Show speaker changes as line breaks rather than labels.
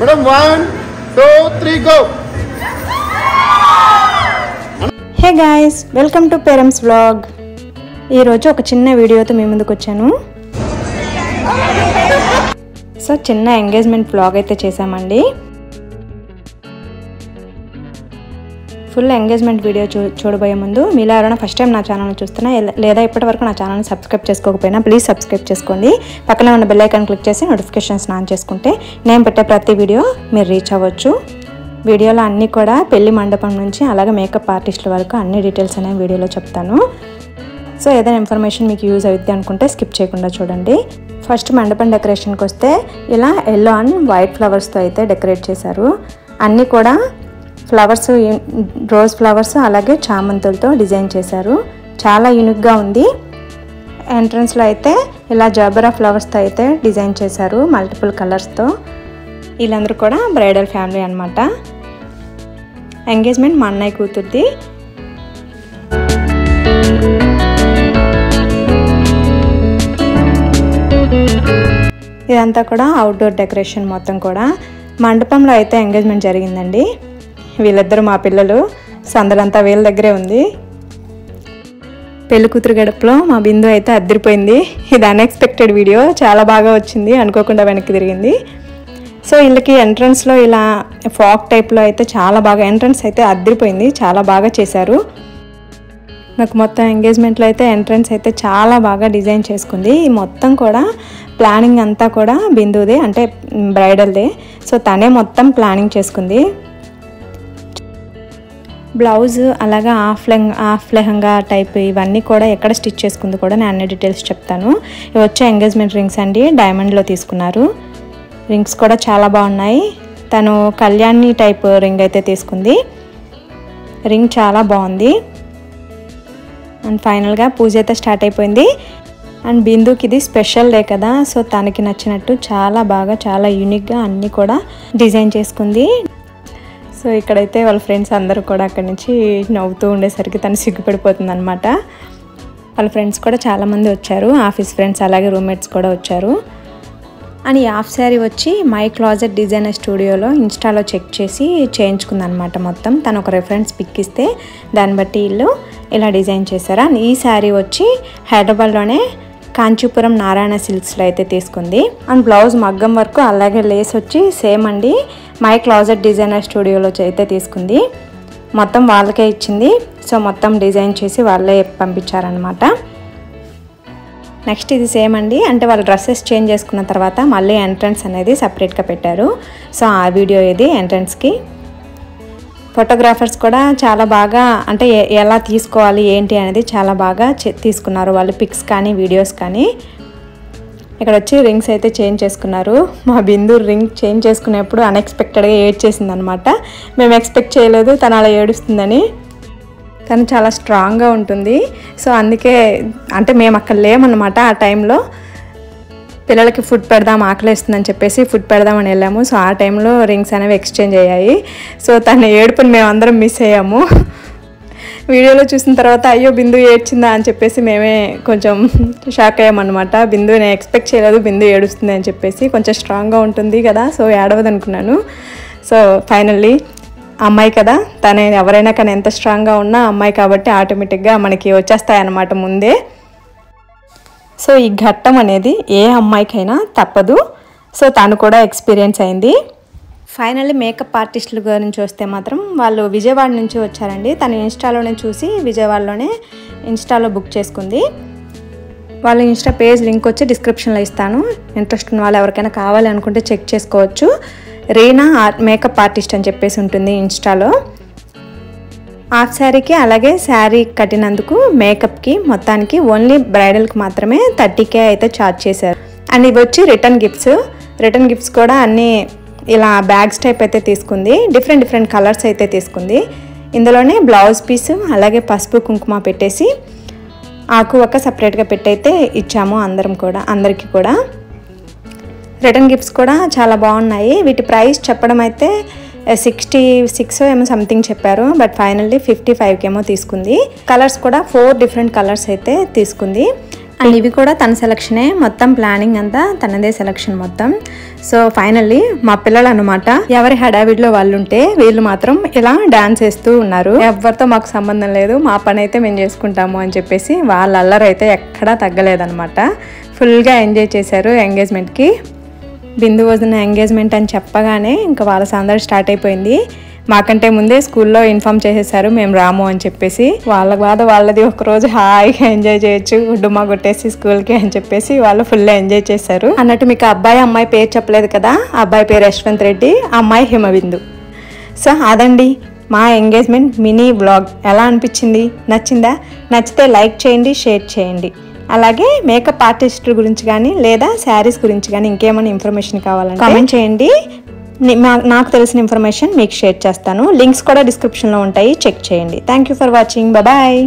Madam, 1, 2, 3, go.
Hey guys, welcome to Parents Vlog. ఈ రోజు ఒక చిన్న వీడియోతో మీ ముందుకు వచ్చాను. సో చిన్న ఎంగేజ్మెంట్ వ్లాగ్ అయితే చేసామండి. ఫుల్ ఎంగేజ్మెంట్ వీడియో చూడబోయే ముందు మీలో ఎవరైనా ఫస్ట్ టైం నా ఛానల్ చూస్తున్నా లేదా ఇప్పటివరకు నా ఛానల్ని సబ్స్క్రైబ్ చేసుకోకపోయినా ప్లీజ్ సబ్స్క్రైబ్ చేసుకోండి. పక్కనే ఉన్న బెల్ ఐకాన్ క్లిక్ చేసి నోటిఫికేషన్స్ ఆన్ చేసుకుంటే నేను పెట్టే ప్రతి వీడియో మీరు రీచ్ అవ్వచ్చు. వీడియోలో అన్నీ కూడా పెళ్లి మండపం నుంచి అలాగే మేకప్ ఆర్టిస్టుల వరకు అన్ని డీటెయిల్స్ అనేవి వీడియోలో చెప్తాను. సో ఏదైనా ఇన్ఫర్మేషన్ మీకు యూజ్ అవుతుంది అనుకుంటే స్కిప్ చేయకుండా చూడండి. ఫస్ట్ మండపం డెకరేషన్కి వస్తే ఇలా ఎల్లో అండ్ వైట్ ఫ్లవర్స్తో అయితే డెకరేట్ చేశారు. అన్నీ కూడా ఫ్లవర్స్, రోజ్ ఫ్లవర్స్ అలాగే చామంతులతో డిజైన్ చేశారు. చాలా యూనిక్గా ఉంది. ఎంట్రన్స్లో అయితే ఇలా జాబరా ఫ్లవర్స్తో అయితే డిజైన్ చేశారు మల్టిపుల్ కలర్స్తో. వీళ్ళందరూ కూడా బ్రైడల్ ఫ్యామిలీ అన్నమాట. ఎంగేజ్మెంట్ మా అన్నయ్య కూతుర్ది. ఇదంతా కూడా అవుట్డోర్ డెకరేషన్ మొత్తం కూడా. మండపంలో అయితే ఎంగేజ్మెంట్ జరిగిందండి. వీళ్ళిద్దరు మా పిల్లలు, సందడంతా వీళ్ళ దగ్గరే ఉంది. పెళ్లి కూతురు గడపలో మా బిందు అయితే అద్దరిపోయింది. ఇది అన్ఎక్స్పెక్టెడ్ వీడియో, చాలా బాగా వచ్చింది, అనుకోకుండా వెనక్కి తిరిగింది. సో వీళ్ళకి ఎంట్రన్స్లో ఇలా ఫాక్ టైప్లో అయితే చాలా బాగా ఎంట్రన్స్ అయితే అద్దరిపోయింది, చాలా బాగా చేశారు. నాకు మొత్తం ఎంగేజ్మెంట్లో అయితే ఎంట్రన్స్ అయితే చాలా బాగా డిజైన్ చేసుకుంది. ఈ మొత్తం కూడా ప్లానింగ్ అంతా కూడా బిందుదే, అంటే బ్రైడల్దే. సో తనే మొత్తం ప్లానింగ్ చేసుకుంది. బ్లౌజ్ అలాగా హాఫ్ లెహంగా టైప్ ఇవన్నీ కూడా ఎక్కడ స్టిచ్ చేసుకుంది కూడా నేను అన్ని డీటెయిల్స్ చెప్తాను. ఇవి వచ్చే ఎంగేజ్మెంట్ రింగ్స్ అండి, డైమండ్లో తీసుకున్నారు. రింగ్స్ కూడా చాలా బాగున్నాయి. తను కళ్యాణి టైప్ రింగ్ అయితే తీసుకుంది. రింగ్ చాలా బాగుంది. అండ్ ఫైనల్గా పూజ అయితే స్టార్ట్ అయిపోయింది. అండ్ బిందుకి ఇది స్పెషల్ డే కదా, సో తనకి నచ్చినట్టు చాలా బాగా చాలా యూనిక్గా అన్నీ కూడా డిజైన్ చేసుకుంది. సో ఇక్కడైతే వాళ్ళ ఫ్రెండ్స్ అందరూ కూడా అక్కడి నుంచి నవ్వుతూ ఉండేసరికి తను సిగ్గుపడిపోతుంది అనమాట. వాళ్ళ ఫ్రెండ్స్ కూడా చాలామంది వచ్చారు, ఆఫీస్ ఫ్రెండ్స్ అలాగే రూమ్మేట్స్ కూడా వచ్చారు. అండ్ ఈ హాఫ్ శారీ వచ్చి మై క్లాజెట్ డిజైనర్ స్టూడియోలో ఇన్స్టాలో చెక్ చేసి చేయించుకుందనమాట. మొత్తం తను ఒక రెఫరెన్స్ పిక్ ఇస్తే దాన్ని బట్టి వీళ్ళు ఇలా డిజైన్ చేశారు. అండ్ ఈ శారీ వచ్చి హైదరాబాద్లోనే కాంచీపురం నారాయణ సిల్క్స్లో అయితే తీసుకుంది. అండ్ బ్లౌజ్ మగ్గం వరకు అలాగే లేస్ వచ్చి సేమ్ అండి మై క్లాజెట్ డిజైనర్ స్టూడియోలో అయితే తీసుకుంది. మొత్తం వాళ్ళకే ఇచ్చింది. సో మొత్తం డిజైన్ చేసి వాళ్ళే పంపించారనమాట. నెక్స్ట్ ఇది సేమ్ అండి, అంటే వాళ్ళు డ్రెస్సెస్ చేంజ్ చేసుకున్న తర్వాత మళ్ళీ ఎంట్రన్స్ అనేది సపరేట్గా పెట్టారు. సో ఆ వీడియో ఇది ఎంట్రన్స్కి. ఫోటోగ్రాఫర్స్ కూడా చాలా బాగా, అంటే ఎలా తీసుకోవాలి ఏంటి అనేది చాలా బాగా తీసుకున్నారు వాళ్ళు, పిక్స్ కానీ వీడియోస్ కానీ. ఇక్కడ వచ్చి రింగ్స్ అయితే చేంజ్ చేసుకున్నారు. మా బిందు రింగ్ చేంజ్ చేసుకునేప్పుడు అన్ఎక్స్పెక్టెడ్గా ఏడ్చేసింది అనమాట. మేము ఎక్స్పెక్ట్ చేయలేదు తను అలా ఏడుస్తుందని. తను చాలా స్ట్రాంగ్గా ఉంటుంది. సో అందుకే, అంటే మేము అక్కడ లేమన్నమాట ఆ టైంలో. పిల్లలకి ఫుడ్ పెడదాం, ఆకలేస్తుందని చెప్పేసి ఫుడ్ పెడదామని వెళ్ళాము. సో ఆ టైంలో రింగ్స్ అనేవి ఎక్స్చేంజ్ అయ్యాయి. సో తన ఏడుపుని మేమందరం మిస్ అయ్యాము. వీడియోలో చూసిన తర్వాత అయ్యో బిందు ఏడ్చిందా అని చెప్పేసి మేమే కొంచెం షాక్ అయ్యామన్నమాట. బిందు నేను ఎక్స్పెక్ట్ చేయలేదు బిందు ఏడుస్తుంది అని చెప్పేసి. కొంచెం స్ట్రాంగ్గా ఉంటుంది కదా, సో ఏడవదు అనుకున్నాను. సో ఫైనల్లీ అమ్మాయి కదా, తను ఎవరైనా కానీ ఎంత స్ట్రాంగ్గా ఉన్నా అమ్మాయి కాబట్టి ఆటోమేటిక్గా మనకి వచ్చేస్తాయన్నమాట ముందే. సో ఈ ఘట్టం అనేది ఏ అమ్మాయికైనా తప్పదు. సో తను కూడా ఎక్స్పీరియన్స్ అయింది. ఫైనల్లీ మేకప్ ఆర్టిస్టుల గురించి వస్తే మాత్రం వాళ్ళు విజయవాడ నుంచి వచ్చారండి. తను ఇన్స్టాలోనే చూసి విజయవాడలోనే ఇన్స్టాలో బుక్ చేసుకుంది. వాళ్ళ ఇన్స్టా పేజ్ లింక్ వచ్చి డిస్క్రిప్షన్లో ఇస్తాను. ఇంట్రెస్ట్ ఉన్న వాళ్ళు ఎవరికైనా కావాలి అనుకుంటే చెక్ చేసుకోవచ్చు. రీనా మేకప్ ఆర్టిస్ట్ అని చెప్పేసి ఉంటుంది ఇన్స్టాలో. హాఫ్ శారీకి అలాగే శారీ కట్టినందుకు మేకప్కి మొత్తానికి ఓన్లీ బ్రైడల్కి మాత్రమే 30K అయితే ఛార్జ్ చేశారు. అండ్ ఇవి వచ్చి రిటర్న్ గిఫ్ట్స్ కూడా అన్నీ ఇలా బ్యాగ్స్ టైప్ అయితే తీసుకుంది. డిఫరెంట్ కలర్స్ అయితే తీసుకుంది. ఇందులోనే బ్లౌజ్ పీస్ అలాగే పసుపు కుంకుమ పెట్టేసి ఆకు ఒక సపరేట్గా పెట్టయితే ఇచ్చాము అందరికీ కూడా. రిటర్న్ గిఫ్ట్స్ కూడా చాలా బాగున్నాయి. వీటి ప్రైస్ చెప్పడం అయితే 66 ఏమో సంథింగ్ చెప్పారు, బట్ ఫైనల్లీ 55 ఏమో తీసుకుంది. కలర్స్ కూడా 4 డిఫరెంట్ కలర్స్ అయితే తీసుకుంది. అండ్ ఇవి కూడా తన సెలక్షనే, మొత్తం ప్లానింగ్ అంతా తనదే సెలక్షన్ మొత్తం. సో ఫైనల్లీ మా పిల్లలు అనమాట, ఎవరి హడావిడిలో వాళ్ళు ఉంటే వీళ్ళు మాత్రం ఇలా డాన్స్ వేస్తూ ఉన్నారు. ఎవరితో మాకు సంబంధం లేదు, మా పని అయితే మేము చేసుకుంటాము అని చెప్పేసి వాళ్ళ అల్లరి అయితే ఎక్కడా తగ్గలేదనమాట. ఫుల్గా ఎంజాయ్ చేశారు ఎంగేజ్మెంట్కి. బిందు వదిన ఎంగేజ్మెంట్ అని చెప్పగానే ఇంకా వాళ్ళ సందడి స్టార్ట్ అయిపోయింది. మాకంటే ముందే స్కూల్లో ఇన్ఫామ్ చేసేసారు మేము రాము అని చెప్పేసి. వాళ్ళ బాధ వాళ్ళది, ఒకరోజు హాయిగా ఎంజాయ్ చేయొచ్చు డుమ్మా కొట్టేసి స్కూల్కి అని చెప్పేసి వాళ్ళు ఫుల్ ఎంజాయ్ చేశారు. అన్నట్టు మీకు అబ్బాయి అమ్మాయి పేరు చెప్పలేదు కదా, అబ్బాయి పేరు యశ్వంత్ రెడ్డి, అమ్మాయి హిమబిందు. సో అదండి మా ఎంగేజ్మెంట్ మినీ వ్లాగ్. ఎలా అనిపించింది? నచ్చిందా? నచ్చితే లైక్ చేయండి, షేర్ చేయండి. అలాగే మేకప్ ఆర్టిస్ట్ గురించి కానీ లేదా శారీస్ గురించి కానీ ఇంకేమైనా ఇన్ఫర్మేషన్ కావాలంటే కామెంట్ చేయండి. నాకు తెలిసిన ఇన్ఫర్మేషన్ మీకు షేర్ చేస్తాను. లింక్స్ కూడా డిస్క్రిప్షన్లో ఉంటాయి, చెక్ చేయండి. Thank you for watching. Bye.